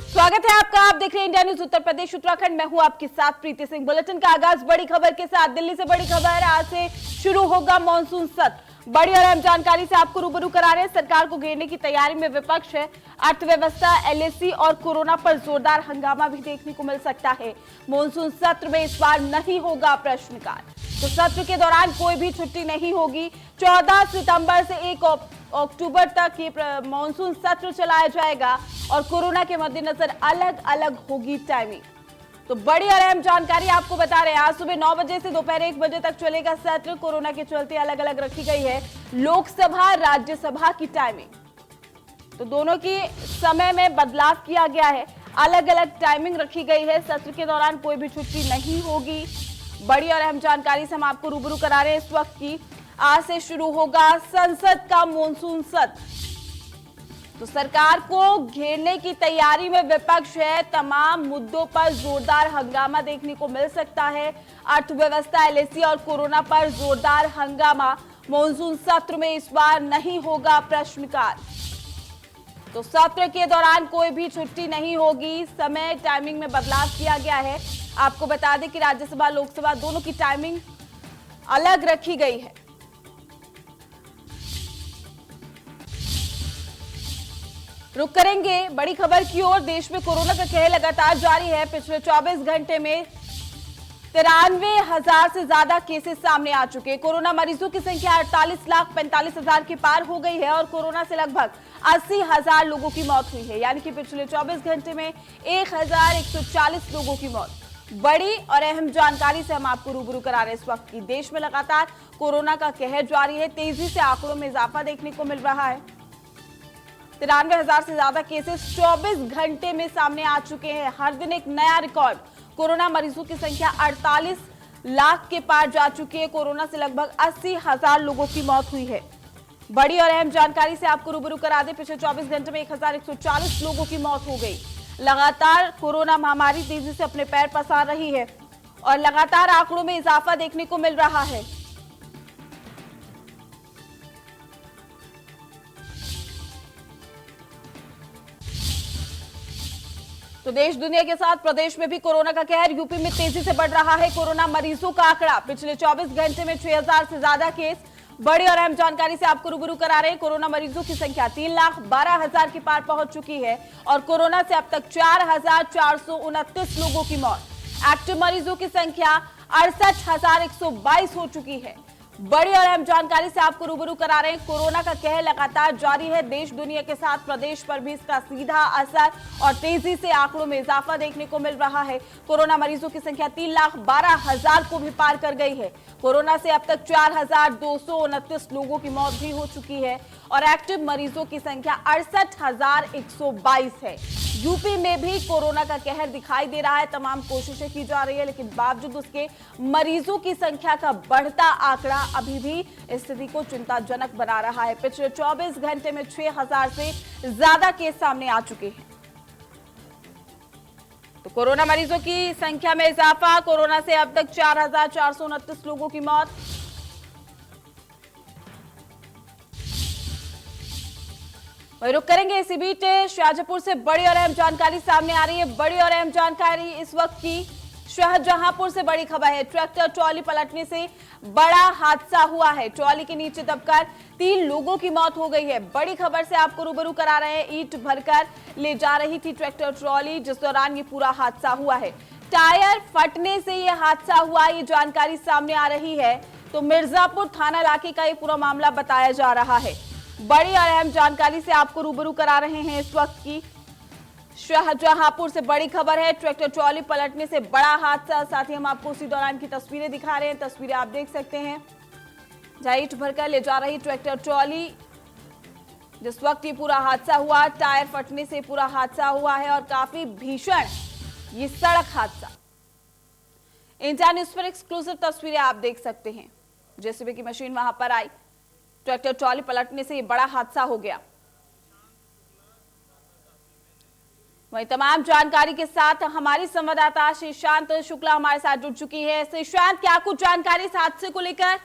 स्वागत है आपका। आप देख रहे हैं इंडिया न्यूज उत्तर प्रदेश उत्तराखंड। मैं हूं आपके साथ प्रीति सिंह। बुलेटिन का आगाज बड़ी खबर के साथ। दिल्ली से बड़ी खबर, आज से शुरू होगा मॉनसून सत्र। बड़ी और अहम जानकारी से आपको रूबरू करा रहे हैं। सरकार को घेरने की तैयारी में विपक्ष है। अर्थव्यवस्था, एलएसी और कोरोना पर जोरदार हंगामा भी देखने को मिल सकता है। मॉनसून सत्र में इस बार नहीं होगा प्रश्नकाल, तो सत्र के दौरान कोई भी छुट्टी नहीं होगी। 14 सितंबर से 1 अक्टूबर तक ये मॉनसून सत्र चलाया जाएगा और कोरोना के मद्देनजर अलग अलग होगी टाइमिंग। तो बड़ी और अहम जानकारी आपको बता रहे हैं। आज सुबह 9 बजे से दोपहर 1 बजे तक चलेगा सत्र। कोरोना के चलते अलग अलग रखी गई है लोकसभा, राज्यसभा की टाइमिंग। तो दोनों की समय में बदलाव किया गया है, अलग अलग टाइमिंग रखी गई है। सत्र के दौरान कोई भी छुट्टी नहीं होगी। बड़ी और अहम जानकारी से हम आपको रूबरू करा रहे हैं इस वक्त की। आज से शुरू होगा संसद का मॉनसून सत्र। तो सरकार को घेरने की तैयारी में विपक्ष है। तमाम मुद्दों पर जोरदार हंगामा देखने को मिल सकता है। अर्थव्यवस्था, एलएसी और कोरोना पर जोरदार हंगामा। मॉनसून सत्र में इस बार नहीं होगा प्रश्नकाल, तो सत्र के दौरान कोई भी छुट्टी नहीं होगी। समय टाइमिंग में बदलाव किया गया है। आपको बता दें कि राज्यसभा, लोकसभा दोनों की टाइमिंग अलग रखी गई है। रुक करेंगे बड़ी खबर की ओर। देश में कोरोना का कहर लगातार जारी है। पिछले 24 घंटे में 93,000 से ज्यादा केसेस सामने आ चुके हैं। कोरोना मरीजों की संख्या 48,45,000 के पार हो गई है और कोरोना से लगभग 80,000 लोगों की मौत हुई है। यानी कि पिछले 24 घंटे में 1,140 लोगों की मौत। बड़ी और अहम जानकारी से हम आपको रूबरू करा रहे हैं इस वक्त की। देश में लगातार कोरोना का कहर जारी है। तेजी से आंकड़ों में इजाफा देखने को मिल रहा है। 93,000 से ज्यादा केसेस 24 घंटे में सामने आ चुके हैं। हर दिन एक नया रिकॉर्ड। कोरोना मरीजों की संख्या 48 लाख के पार जा चुकी है। कोरोना से लगभग 80,000 लोगों की मौत हुई है। बड़ी और अहम जानकारी से आपको रूबरू करा दें। पिछले 24 घंटे में 1,140 लोगों की मौत हो गई। लगातार कोरोना महामारी तेजी से अपने पैर पसार रही है और लगातार आंकड़ों में इजाफा देखने को मिल रहा है। तो देश दुनिया के साथ प्रदेश में भी कोरोना का कहर। यूपी में तेजी से बढ़ रहा है कोरोना मरीजों का आंकड़ा। पिछले 24 घंटे में 6,000 से ज्यादा केस। बड़ी और अहम जानकारी से आपको रूबरू करा रहे हैं। कोरोना मरीजों की संख्या 3,12,000 के पार पहुंच चुकी है और कोरोना से अब तक 4,429 लोगों की मौत। एक्टिव मरीजों की संख्या 68,122 हो चुकी है। बड़ी और अहम जानकारी से आपको रूबरू करा रहे हैं। कोरोना का कहर लगातार जारी है। देश दुनिया के साथ प्रदेश पर भी इसका सीधा असर और तेजी से आंकड़ों में इजाफा देखने को मिल रहा है। कोरोना मरीजों की संख्या 3,12,000 को भी पार कर गई है। कोरोना से अब तक 4,229 लोगों की मौत भी हो चुकी है और एक्टिव मरीजों की संख्या 68,122 है। यूपी में भी कोरोना का कहर दिखाई दे रहा है। तमाम कोशिशें की जा रही है, लेकिन बावजूद उसके मरीजों की संख्या का बढ़ता आंकड़ा अभी भी स्थिति को चिंताजनक बना रहा है। पिछले 24 घंटे में 6,000 से ज्यादा केस सामने आ चुके हैं। तो कोरोना मरीजों की संख्या में इजाफा। कोरोना से अब तक 4,429 लोगों की मौत। वही रुक करेंगे। इसी बीच शाहजहांपुर से बड़ी और अहम जानकारी सामने आ रही है। बड़ी और अहम जानकारी इस वक्त की शाहजहांपुर से बड़ी खबर है। ट्रैक्टर ट्रॉली पलटने से बड़ा हादसा हुआ है। ट्रॉली के नीचे दबकर 3 लोगों की मौत हो गई है। बड़ी खबर से आपको रूबरू करा रहे हैं। ईंट भरकर ले जा रही थी ट्रैक्टर ट्रॉली, जिस दौरान ये पूरा हादसा हुआ है। टायर फटने से ये हादसा हुआ, ये जानकारी सामने आ रही है। तो मिर्जापुर थाना इलाके का ये पूरा मामला बताया जा रहा है। बड़ी और अहम जानकारी से आपको रूबरू करा रहे हैं इस वक्त की। शाहजहांपुर से बड़ी खबर है। ट्रैक्टर ट्रॉली पलटने से बड़ा हादसा। साथ ही हम आपको उसी दौरान की तस्वीरें दिखा रहे हैं। तस्वीरें आप देख सकते हैं, जहां ईंट भरकर ले जा रही ट्रैक्टर ट्रॉली, जिस वक्त ये पूरा हादसा हुआ, टायर फटने से पूरा हादसा हुआ है और काफी भीषण ये सड़क हादसा। इंडिया न्यूज पर एक्सक्लूसिव तस्वीरें आप देख सकते हैं। जेसीबी की मशीन वहां पर आई, ट्रैक्टर ट्रॉली पलटने से ये बड़ा हादसा हो गया। वहीं तमाम जानकारी के साथ हमारी संवाददाता श्रीशांत शुक्ला हमारे साथ जुड़ चुकी है। श्रीशांत, क्या कुछ जानकारी इस हादसे को लेकर?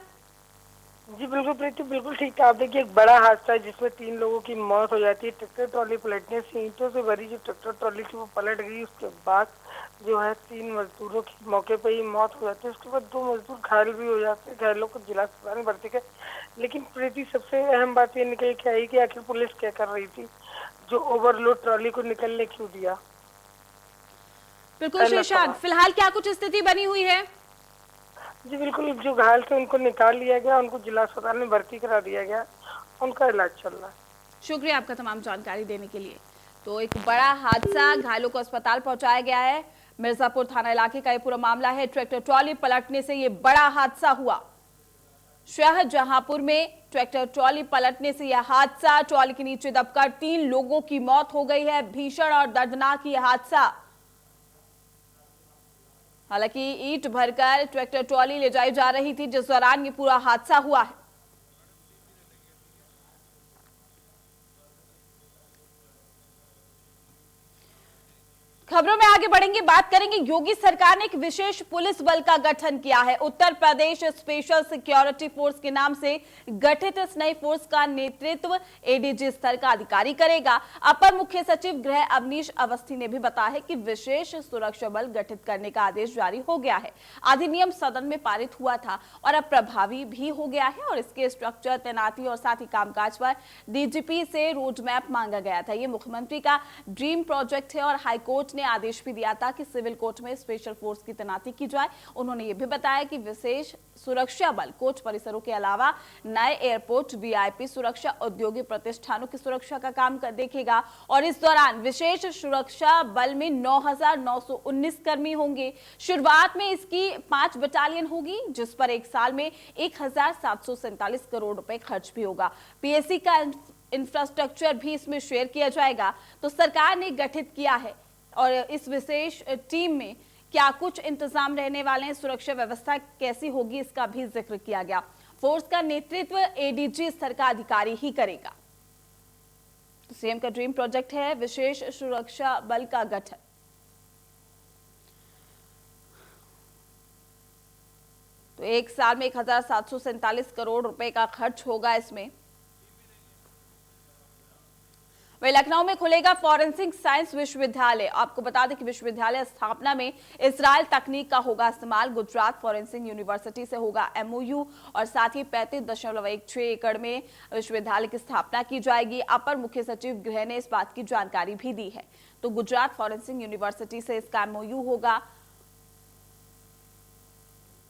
जी बिल्कुल प्रीति, बिल्कुल ठीक है। आप देखिए, एक बड़ा हादसा है जिसमें 3 लोगों की मौत हो जाती है। ट्रैक्टर ट्रॉली पलटने से ईंटों से भरी जो ट्रैक्टर ट्रॉली थी वो पलट गई। उसके बाद जो है 3 मजदूरों की मौके पर ही मौत हो जाती है। उसके बाद 2 मजदूर घायल भी हो जाते हैं। घायलों को जिला अस्पताल में भर्ती कर। लेकिन प्रीति, सबसे अहम बात ये निकल के आई कि आखिर पुलिस क्या कर रही थी, जो ओवरलोड ट्रॉली को निकलने क्यों दिया। बिल्कुल पहला शीशांत, सवाल। फिलहाल क्या कुछ स्थिति बनी हुई है? जी बिल्कुल, जो घायल थे उनको निकाल लिया गया, उनको जिला अस्पताल में भर्ती करा दिया गया, उनका इलाज चल रहा है। शुक्रिया आपका तमाम जानकारी देने के लिए। तो एक बड़ा हादसा, घायलों को अस्पताल पहुंचाया गया है। मिर्जापुर थाना इलाके का ये पूरा मामला है। ट्रैक्टर ट्रॉली पलटने से ये बड़ा हादसा हुआ। शाहजहांपुर में ट्रैक्टर ट्रॉली पलटने से यह हादसा, ट्रॉली के नीचे दबकर 3 लोगों की मौत हो गई है। भीषण और दर्दनाक यह हादसा। हालांकि ईंट भरकर ट्रैक्टर ट्रॉली ले जाई जा रही थी, जिस दौरान ये पूरा हादसा हुआ है। खबरों में आगे बढ़ेंगे, बात करेंगे। योगी सरकार ने एक विशेष पुलिस बल का गठन किया है। Uttar Pradesh special security force के नाम से गठित इस नई फोर्स का नेतृत्व एडीजी स्तर का अधिकारी करेगा। अपर मुख्य सचिव गृह अवनीश अवस्थी ने भी बताया है कि विशेष सुरक्षा बल गठित करने का आदेश जारी हो गया है। अधिनियम सदन में पारित हुआ था और अब प्रभावी भी हो गया है और इसके स्ट्रक्चर, तैनाती और साथ ही कामकाज पर डीजीपी से रोड मैप मांगा गया था। ये मुख्यमंत्री का ड्रीम प्रोजेक्ट है और हाईकोर्ट ने आदेश भी दिया था कि सिविल कोर्ट में स्पेशल फोर्स की तैनाती की जाए। उन्होंने ये भी बताया कि विशेष सुरक्षा बल कोच परिसरों के अलावा नए एयरपोर्ट, वीआईपी सुरक्षा, औद्योगिक प्रतिष्ठानों की सुरक्षा का काम देखेगा और इस दौरान विशेष सुरक्षा बल में 9,919 कर्मी होंगे। शुरुआत में इसकी 5 बटालियन होगी, जिस पर एक साल में 1,747 करोड़ रुपए खर्च भी होगा। पीएससी का इंफ्रास्ट्रक्चर भी इसमें शेयर किया जाएगा। तो सरकार ने गठित किया है और इस विशेष टीम में क्या कुछ इंतजाम रहने वाले हैं, सुरक्षा व्यवस्था कैसी होगी, इसका भी जिक्र किया गया। फोर्स का नेतृत्व एडीजी स्तर का अधिकारी ही करेगा। तो सीएम का ड्रीम प्रोजेक्ट है विशेष सुरक्षा बल का गठन। तो एक साल में 1,747 करोड़ रुपए का खर्च होगा इसमें। वही लखनऊ में खुलेगा फॉरेंसिक साइंस विश्वविद्यालय। आपको बता दें कि विश्वविद्यालय स्थापना में इजरायल तकनीक का होगा इस्तेमाल। गुजरात फॉरेंसिक यूनिवर्सिटी से होगा एमओयू और साथ ही 35.16 एकड़ में विश्वविद्यालय की स्थापना की जाएगी। अपर मुख्य सचिव गृह ने इस बात की जानकारी भी दी है। तो गुजरात फॉरेंसिक यूनिवर्सिटी से इसका एमओयू होगा।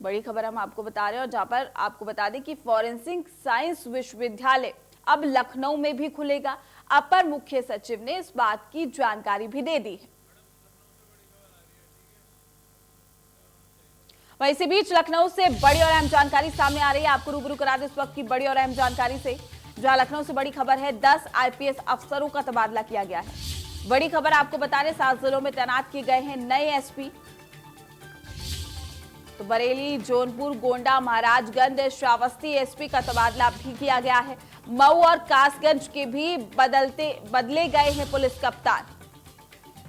बड़ी खबर हम आपको बता रहे हैं और जहां पर आपको बता दें कि फॉरेंसिक साइंस विश्वविद्यालय अब लखनऊ में भी खुलेगा। अपर मुख्य सचिव ने इस बात की जानकारी भी दे दी है। वहीं इसी बीच लखनऊ से बड़ी और अहम जानकारी सामने आ रही है। आपको रूबरू करा दें इस वक्त की बड़ी और अहम जानकारी से, जहां लखनऊ से बड़ी खबर है। 10 आईपीएस अफसरों का तबादला किया गया है। बड़ी खबर आपको बता रहे, 7 जिलों में तैनात किए गए हैं नए एसपी। तो बरेली, जौनपुर, गोंडा, महाराजगंज, श्रावस्ती एसपी का तबादला भी किया गया है। मऊ और कासगंज के भी बदले गए हैं पुलिस कप्तान।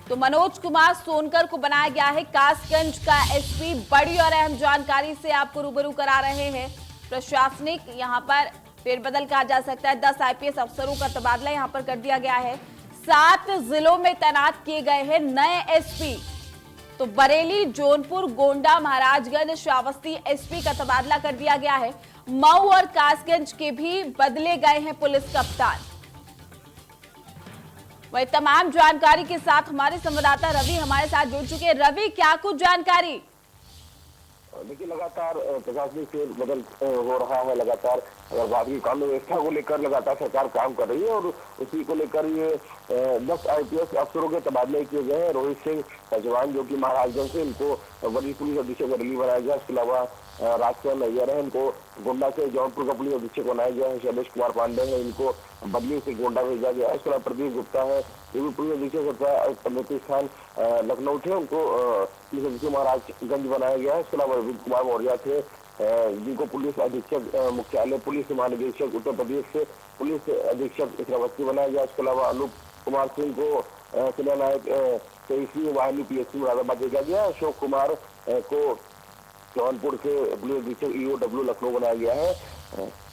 तो मनोज कुमार सोनकर को बनाया गया है कासगंज का एसपी। बड़ी और अहम जानकारी से आपको रूबरू करा रहे हैं। प्रशासनिक यहां पर फेरबदल कहा जा सकता है। 10 आईपीएस अफसरों का तबादला यहां पर कर दिया गया है। 7 जिलों में तैनात किए गए हैं नए एसपी। तो बरेली, जौनपुर, गोंडा, महाराजगंज, श्रावस्ती एसपी का तबादला कर दिया गया है। मऊ और कासगंज के भी बदले गए हैं पुलिस कप्तान। वही तमाम जानकारी के साथ हमारे संवाददाता रवि हमारे साथ जुड़ चुके हैं। रवि, क्या कुछ जानकारी? देखिए, लगातार प्रशासनिक फेरबदल हो रहा है। लगातार अगर बात की कानून व्यवस्था को लेकर लगातार सरकार काम कर रही है और उसी को लेकर ये 10 आईपीएस अफसरों के तबादले किए गए हैं। रोहित सिंह जवान जो कि महाराजगंज से, इनको वरिष्ठ पुलिस अधीक्षक बरेली बनाया गया। इसके अलावा राजकुमार नैयर है, इनको गोंडा से जौनपुर का पुलिस अधीक्षक बनाया गया है। शैलेश कुमार पांडे है, इनको बदली से गोंडा भेजा गया है। इसके अलावा प्रदीप गुप्ता है, ये भी पुलिस अधीक्षक पदोन्नति स्थान लखनऊ थे, उनको पुलिस अधीक्षक महाराजगंज बनाया गया है। इसके अलावा रविंद्र कुमार मौर्य थे, जिनको पुलिस अधीक्षक मुख्यालय पुलिस महानिदेशक उत्तर प्रदेश से पुलिस अधीक्षक श्रावस्ती बनाया गया। इसके अलावा अनूप कुमार सिंह को सेना नायक 23वीं वाहिनी पीएससी मुरादाबाद भेजा गया। अशोक कुमार को जौनपुर से पुलिस अधीक्षक ईओडब्ल्यू लखनऊ बनाया गया है।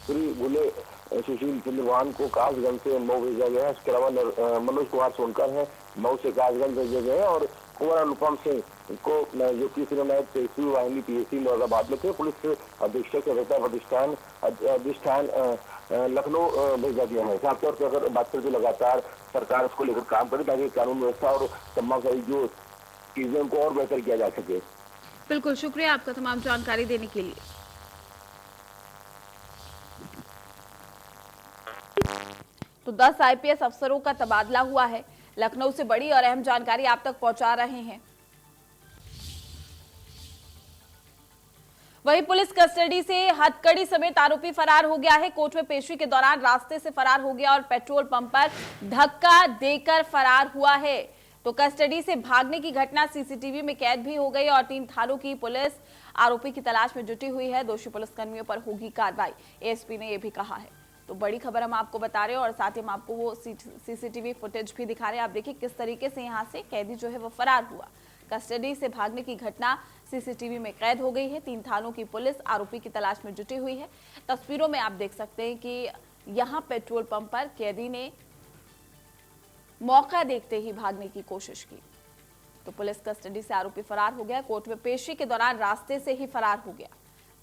श्री बुले सुशील चंद्रवान को कासगंज से मऊ भेजा गया है। इसके अलावा मनोज कुमार सोनकर है, मऊ से कासगंज भेजे गए हैं और कुंवर अनुपम सिंह को जो कि नायब तेजस्वी वाहिनी पीएसी मुरादाबाद में थे, पुलिस अधीक्षक अधिष्ठान लखनऊ भेजा गया है। साफ तौर पर अगर बात करें तो लगातार सरकार इसको लेकर काम करे ताकि कानून व्यवस्था और तमाम सारी जो चीजें उनको और बेहतर किया जा सके। बिल्कुल, शुक्रिया आपका तमाम जानकारी देने के लिए। तो 10 आईपीएस अफसरों का तबादला हुआ है। लखनऊ से बड़ी और अहम जानकारी आप तक पहुंचा रहे हैं। वहीं पुलिस कस्टडी से हथकड़ी समेत आरोपी फरार हो गया है। कोर्ट में पेशी के दौरान रास्ते से फरार हो गया और पेट्रोल पंप पर धक्का देकर फरार हुआ है। तो कस्टडी से भागने की घटना सीसीटीवी में कैद भी हो गई और 3 थानों की पुलिस आरोपी की तलाश में जुटी हुई है। दोषी पुलिसकर्मियों पर होगी कार्रवाई, एएसपी ने यह भी कहा है। तो बड़ी खबर हम आपको बता रहे हैं और साथ ही हम आपको वो सीसीटीवी फुटेज भी दिखा रहे हैं। आप देखिए किस तरीके से यहाँ से कैदी जो है वो फरार हुआ। कस्टडी से भागने की घटना सीसीटीवी में कैद हो गई है। 3 थानों की पुलिस आरोपी की तलाश में जुटी हुई है। तस्वीरों में आप देख सकते हैं कि यहाँ पेट्रोल पंप पर कैदी ने मौका देखते ही भागने की कोशिश की। तो पुलिस कस्टडी से आरोपी फरार हो गया। कोर्ट में पेशी के दौरान रास्ते से ही फरार हो गया।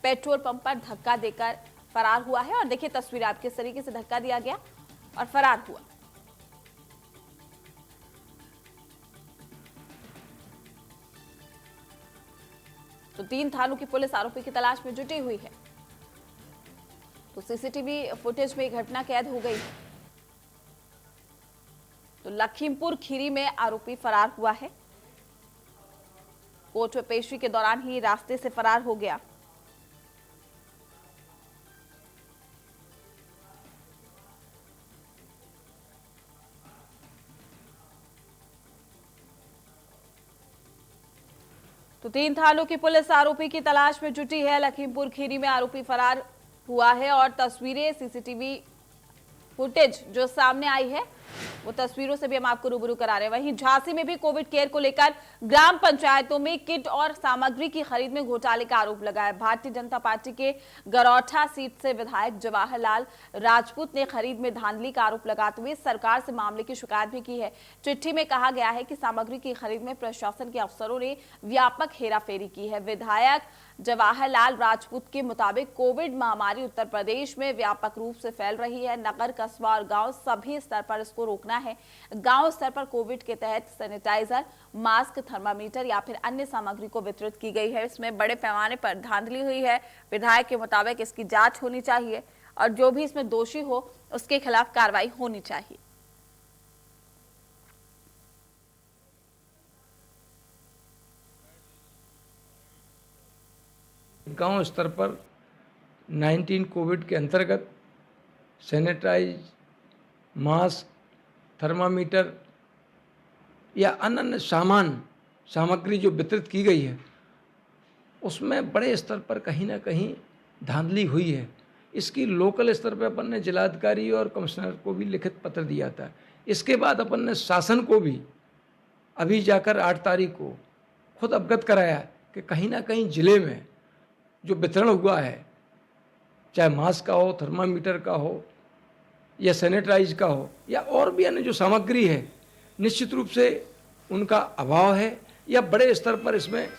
पेट्रोल पंप पर धक्का देकर फरार हुआ है और देखिए तस्वीर आप किस तरीके से धक्का दिया गया और फरार हुआ। तो 3 थानों की पुलिस आरोपी की तलाश में जुटी हुई है। तो सीसीटीवी फुटेज में घटना कैद हो गई है। तो लखीमपुर खीरी में आरोपी फरार हुआ है। कोर्ट में पेशी के दौरान ही रास्ते से फरार हो गया। तो 3 थानों की पुलिस आरोपी की तलाश में जुटी है। लखीमपुर खीरी में आरोपी फरार हुआ है और तस्वीरें सीसीटीवी फुटेज जो सामने आई है वो तस्वीरों से भी हम आपको रूबरू करा रहे हैं। वहीं झांसी में भी कोविड केयर को लेकर ग्राम पंचायतों में किट और सामग्री की खरीद में घोटाले का आरोप लगा है। भारतीय जनता पार्टी के गरौठा सीट से विधायक जवाहरलाल राजपूत ने खरीद में धांधली का आरोप लगाते हुए सरकार से मामले की शिकायत भी की है। चिट्ठी में कहा गया है कि सामग्री की खरीद में प्रशासन के अफसरों ने व्यापक हेराफेरी की है। विधायक जवाहरलाल राजपूत के मुताबिक कोविड महामारी उत्तर प्रदेश में व्यापक रूप से फैल रही है। नगर, कस्बा और गांव सभी स्तर पर इसको रोकना है। गांव स्तर पर कोविड के तहत सैनिटाइजर, मास्क, थर्मामीटर या फिर अन्य सामग्री को वितरित की गई है। इसमें बड़े पैमाने पर धांधली हुई है। विधायक के मुताबिक इसकी जांच होनी चाहिए और जो भी इसमें दोषी हो उसके खिलाफ कार्रवाई होनी चाहिए। गांव स्तर पर 19 कोविड के अंतर्गत सैनिटाइज, मास्क, थर्मामीटर या अन्य सामग्री जो वितरित की गई है उसमें बड़े स्तर पर कहीं ना कहीं धांधली हुई है। इसकी लोकल स्तर पर अपन ने जिलाधिकारी और कमिश्नर को भी लिखित पत्र दिया था। इसके बाद अपन ने शासन को भी अभी जाकर 8 तारीख को खुद अवगत कराया कि कहीं ना कहीं जिले में जो वितरण हुआ है, चाहे मास्क का हो, थर्मामीटर का हो या सैनिटाइज का हो या और भी अन्य जो सामग्री है, निश्चित रूप से उनका अभाव है या बड़े स्तर पर इसमें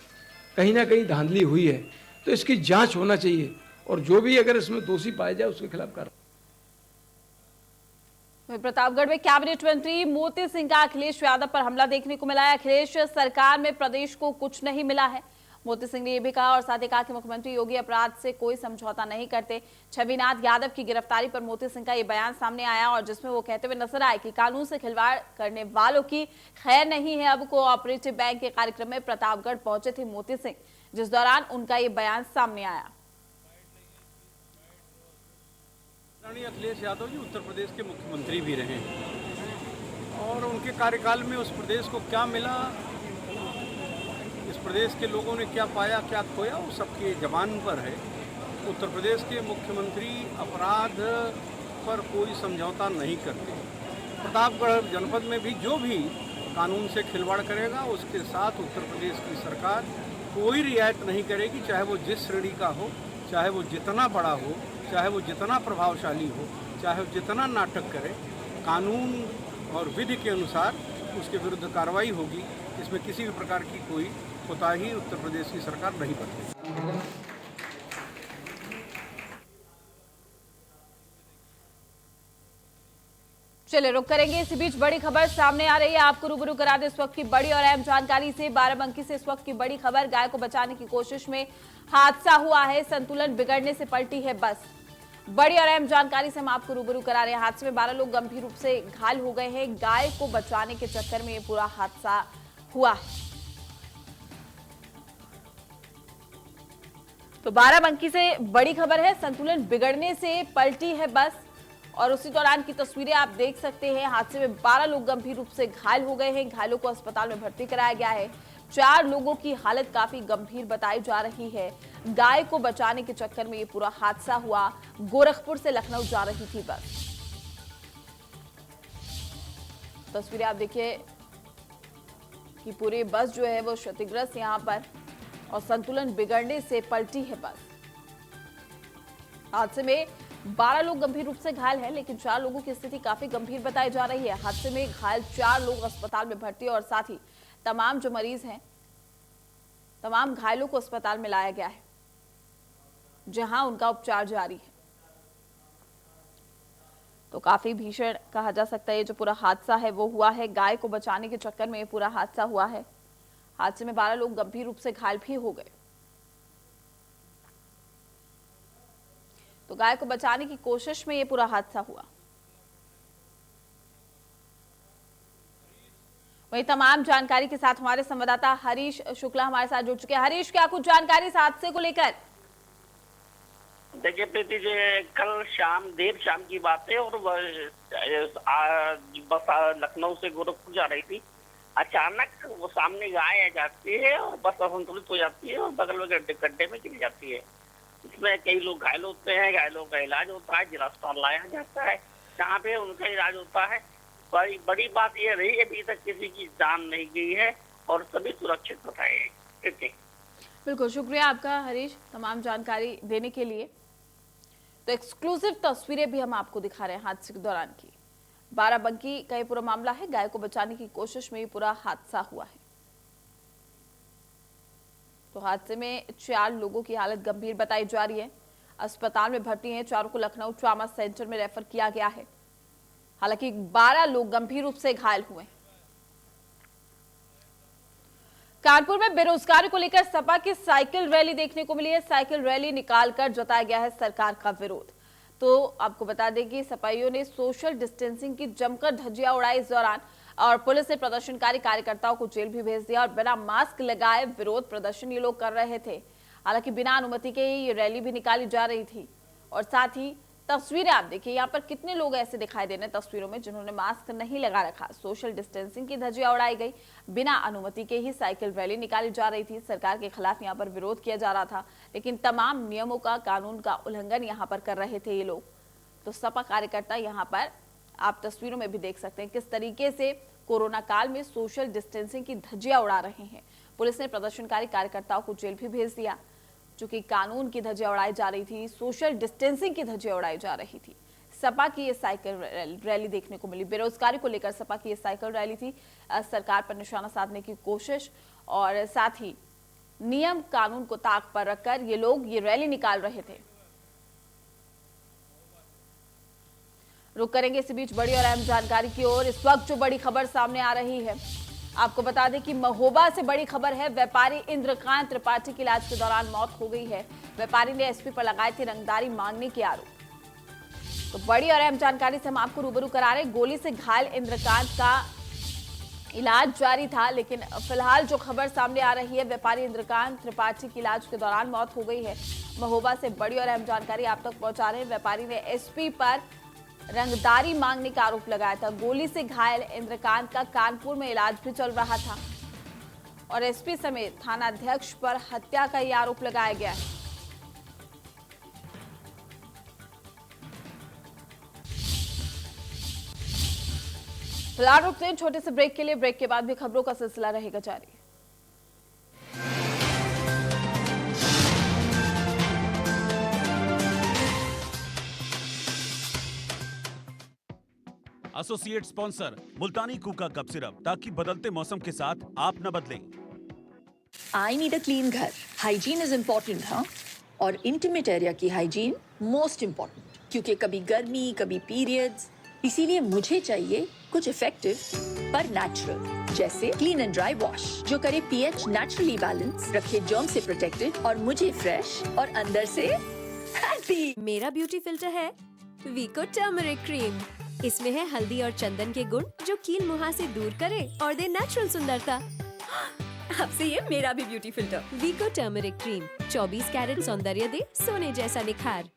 कहीं ना कहीं धांधली हुई है। तो इसकी जांच होना चाहिए और जो भी अगर इसमें दोषी पाया जाए उसके खिलाफ कार्रवाई। प्रतापगढ़ में कैबिनेट मंत्री मोती सिंह का अखिलेश यादव पर हमला देखने को मिला है। अखिलेश सरकार में प्रदेश को कुछ नहीं मिला है, मोती सिंह ने यह भी कहा और साथ ही कहा कि मुख्यमंत्री योगी अपराध से कोई समझौता नहीं करते। छविनाथ यादव की गिरफ्तारी पर मोती सिंह का यह बयान सामने आया और जिसमें वो कहते हुए नजर आए कि कानून से खिलवाड़ करने वालों की खैर नहीं है। अब कोऑपरेटिव बैंक के कार्यक्रम में प्रतापगढ़ पहुंचे थे मोती सिंह, जिस दौरान उनका ये बयान सामने आया। अखिलेश यादव जी उत्तर प्रदेश के मुख्यमंत्री भी रहे और उनके कार्यकाल में उस प्रदेश को क्या मिला, इस प्रदेश के लोगों ने क्या पाया, क्या खोया, वो सबके जबान पर है। उत्तर प्रदेश के मुख्यमंत्री अपराध पर कोई समझौता नहीं करते। प्रतापगढ़ जनपद में भी जो भी कानून से खिलवाड़ करेगा उसके साथ उत्तर प्रदेश की सरकार कोई रियायत नहीं करेगी, चाहे वो जिस श्रेणी का हो, चाहे वो जितना बड़ा हो, चाहे वो जितना प्रभावशाली हो, चाहे वो जितना नाटक करे, कानून और विधि के अनुसार उसके विरुद्ध कार्रवाई होगी। इसमें किसी भी प्रकार की कोई कोताही उत्तर प्रदेश की सरकार नहीं बरतेगी। चलिए रुक करेंगे। इसी बीच बड़ी खबर सामने आ रही है, आपको रूबरू करा दे इस वक्त की बड़ी और अहम जानकारी से। बाराबंकी से इस वक्त की बड़ी खबर, गाय को बचाने की कोशिश में हादसा हुआ है, संतुलन बिगड़ने से पलटी है बस। बड़ी और अहम जानकारी से हम आपको रूबरू करा रहे हैं। हादसे में 12 लोग गंभीर रूप से घायल हो गए हैं। गाय को बचाने के चक्कर में ये पूरा हादसा हुआ है। तो बाराबंकी से बड़ी खबर है, संतुलन बिगड़ने से पलटी है बस। और उसी दौरान की तस्वीरें आप देख सकते हैं। हादसे में 12 लोग गंभीर रूप से घायल हो गए हैं। घायलों को अस्पताल में भर्ती कराया गया है। 4 लोगों की हालत काफी गंभीर बताई जा रही है। गाय को बचाने के चक्कर में ये पूरा हादसा हुआ। गोरखपुर से लखनऊ जा रही थी बस। तस्वीरें आप देखिए कि पूरी बस जो है वो क्षतिग्रस्त यहां पर, और संतुलन बिगड़ने से पलटी है बस। हादसे में 12 लोग गंभीर रूप से घायल हैं, लेकिन 4 लोगों की स्थिति काफी गंभीर बताई जा रही है। हादसे में घायल 4 लोग अस्पताल में भर्ती और साथ ही तमाम जो मरीज हैं, तमाम घायलों को अस्पताल में लाया गया है, जहां उनका उपचार जारी है। तो काफी भीषण कहा जा सकता है ये जो पूरा हादसा है वो हुआ है। गाय को बचाने के चक्कर में ये पूरा हादसा हुआ है। हादसे में 12 लोग गंभीर रूप से घायल भी हो गए। तो गाय को बचाने की कोशिश में ये पूरा हादसा हुआ। वहीं तमाम जानकारी के साथ हमारे संवाददाता हरीश शुक्ला हमारे साथ जुड़ चुके हैं। हरीश, क्या कुछ जानकारी इस हादसे को लेकर? देखिए प्रीति जी, कल देर शाम की बात है और बस लखनऊ से गोरखपुर जा रही थी। अचानक वो सामने गाय आ जाती है और बस असंतुलित हो जाती है और बगल में गड्ढे में गिर जाती है। इसमें कई लोग घायल होते हैं। घायलों का इलाज होता है, जिला अस्पताल लाया जाता है, जहाँ पे उनका इलाज होता है। बड़ी बात यह रही, अभी तक किसी की जान नहीं गई है और सभी सुरक्षित बताए हैं। बिल्कुल, शुक्रिया आपका हरीश तमाम जानकारी देने के लिए। तो एक्सक्लूसिव तस्वीरें भी हम आपको दिखा रहे हैं हादसे के दौरान की। बाराबंकी का ये पूरा मामला है। गाय को बचाने की कोशिश में ये पूरा हादसा हुआ है। तो हादसे में 4 लोगों की हालत गंभीर बताई जा रही है, अस्पताल में भर्ती हैं। 4 को लखनऊ ट्रॉमा सेंटर में रेफर किया गया है। हालांकि 12 लोग गंभीर रूप से घायल हुए। कानपुर में बेरोजगारी को लेकर सपा की साइकिल रैली देखने को मिली है। साइकिल रैली निकालकर जताया गया है सरकार का विरोध। तो आपको बता दें कि सपाइयों ने सोशल डिस्टेंसिंग की जमकर धज्जियां उड़ाई इस दौरान, और पुलिस ने प्रदर्शनकारी कार्यकर्ताओं को जेल भी भेज दिया और बिना मास्क लगाए विरोध प्रदर्शन ये लोग कर रहे थे। हालांकि बिना अनुमति के ये रैली भी निकाली जा रही थी। और साथ ही तस्वीरें आप देखिए, यहाँ पर कितने लोग ऐसे दिखाई दे रहे हैं तस्वीरों में जिन्होंने मास्क नहीं लगा रखा। सोशल डिस्टेंसिंग की धज्जियां उड़ाई गई। बिना अनुमति के ही साइकिल रैली निकाली जा रही थी। सरकार के खिलाफ यहाँ पर विरोध किया जा रहा था, लेकिन तमाम नियमों का, कानून का उल्लंघन यहाँ पर कर रहे थे ये लोग। तो सपा कार्यकर्ता यहाँ पर आप तस्वीरों में भी देख सकते हैं किस तरीके से कोरोना काल में सोशल डिस्टेंसिंग की धज्जियां उड़ा रहे हैं। पुलिस ने प्रदर्शनकारी कार्यकर्ताओं को जेल भी भेज दिया, चूंकि कानून की धज्जियां उड़ाई जा रही थी, सोशल डिस्टेंसिंग की धज्जियां उड़ाई जा रही थी। सपा की ये साइकिल रैली देखने को मिली। बेरोजगारी को लेकर सपा की ये साइकिल रैली थी। सरकार पर निशाना साधने की कोशिश और साथ ही नियम कानून को ताक पर रखकर ये लोग ये रैली निकाल रहे थे। रुक करेंगे इसी बीच बड़ी और अहम जानकारी की ओर। इस वक्त जो बड़ी खबर सामने आ रही है, आपको बता दें कि महोबा से बड़ी खबर है। व्यापारी इंद्रकांत त्रिपाठी की इलाज के दौरान मौत हो गई है। व्यापारी ने एसपी पर लगाए थे रंगदारी मांगने के आरोप। तो बड़ी और अहम जानकारी से हम आपको रूबरू करा रहे हैं। गोली से घायल इंद्रकांत का इलाज जारी था, लेकिन फिलहाल जो खबर सामने आ रही है, व्यापारी इंद्रकांत त्रिपाठी की इलाज के दौरान मौत हो गई है। महोबा से बड़ी और अहम जानकारी आप तक पहुंचा रहे हैं। व्यापारी ने एसपी पर रंगदारी मांगने का आरोप लगाया था। गोली से घायल इंद्रकांत का कानपुर में इलाज भी चल रहा था और एसपी समेत थानाध्यक्ष पर हत्या का यह आरोप लगाया गया है। फिलहाल रुकते हैं छोटे से ब्रेक के लिए। ब्रेक के बाद भी खबरों का सिलसिला रहेगा जारी। एसोसिएट स्पॉन्सर मुल्तानी कूका कप सिरप, ताकि बदलते मौसम के साथ आप न बदलें। I need a clean घर. Hygiene is important, हाँ? और इंटीमेट एरिया की हाइजीन मोस्ट इम्पोर्टेंट, क्योंकि कभी गर्मी कभी पीरियड्स, इसीलिए मुझे चाहिए कुछ इफेक्टिव पर नेचुरल, जैसे क्लीन एंड ड्राई वॉश जो करे पीएच नेचुरली बैलेंस, रखे जर्म से प्रोटेक्टेड और मुझे फ्रेश और अंदर से हैप्पी। मेरा ब्यूटी फिल्टर है वीको टर्मरिक क्रीम। इसमें है हल्दी और चंदन के गुण जो कील मुहासे दूर करे और दे नेचुरल सुंदरता। अब से ये मेरा भी ब्यूटी फिल्टर वीको टर्मरिक क्रीम 24 कैरेट सौंदर्य दे सोने जैसा निखार।